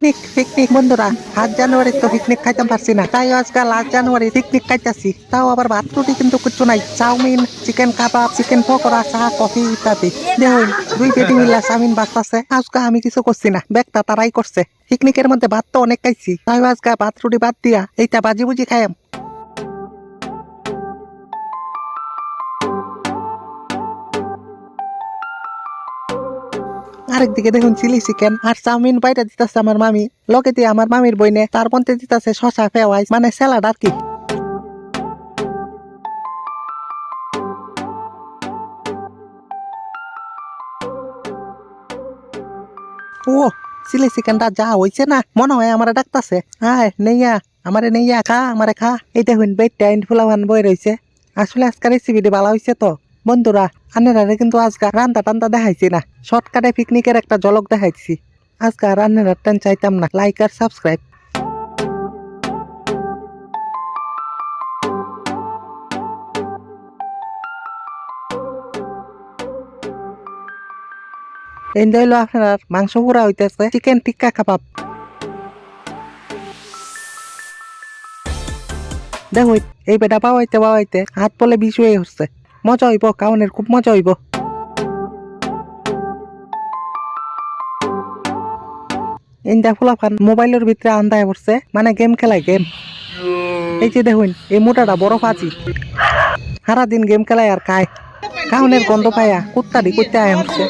Picnic picnic বন্ধুরা, 7 জানুয়ারি তো picnic খাইতাম পারছি না, তাই আজকে লাস্ট জানুয়ারি পিকনিক খাইতাছি। তাও আবার ভাত রুটি কিন্তু কিচ্ছু নাই, চাউমিন, চিকেন কাবাব, চিকেন পকোড়া, চা, কফি ইত্যাদি। দেখুন, দুই বেটি মিল্লা চাউমিন বাঁচতেছে। আজকে আমি কিছু করছি না, ব্যাগটা তারাই করছে। পিকনিকের মধ্যে ভাত তো অনেক খাইছি, তাই আজকে ভাত রুটি বাদ দিয়া এইটা বাজি বুজি খাইম। আরেকদিকে দেখুন চিলি চিকেন আর চাউমিন বাইরে দিতেছে আমার মামি, লগে দিয়ে আমার মামির বইনে তার মধ্যে দিতেছে শশা পেঁয়াজ, মানে স্যালাড আর কি। ও, চিলি চিকেনটা যা হইছে না, মনে হয় আমার ডাকতাছে, আয় নেইয়া আমারে নেইয়া খা, আমারে খা। এই দেখুন বেডটা ফুলাবান বই রয়েছে। আসলে আজকের রেসিপিটি ভালো হয়েছে তো বন্ধুরা। আন্নারে কিন্তু আজকে রান্না টান্না দেখাইছি না, শর্টকাটে পিকনিকের একটা ঝলক দেখাইছি। আজকে রান্নার টান চাইতাম না, লাইক আর সাবস্ক্রাইব। এই হইলো আপনার মাংস পুরা হইতেছে, চিকেন টিক্কা কাবাব। দেখুন এই বেটা পাওয়াইতে হাত পলে বিষ হয়ে হচ্ছে। মজা হইব, কাউনের খুব মজা হইব। ইন্দা ফুলাফান মোবাইলের ভিতরে আন্দায় পড়ছে, মানে গেম খেলায় গেম। এই যে দেখুন এই মোটাটা বড় পাচি, সারাদিন গেম খেলায় আর খায়। কাউনের গন্ধ পায়া কুত্তারি করতে আয় হচ্ছে।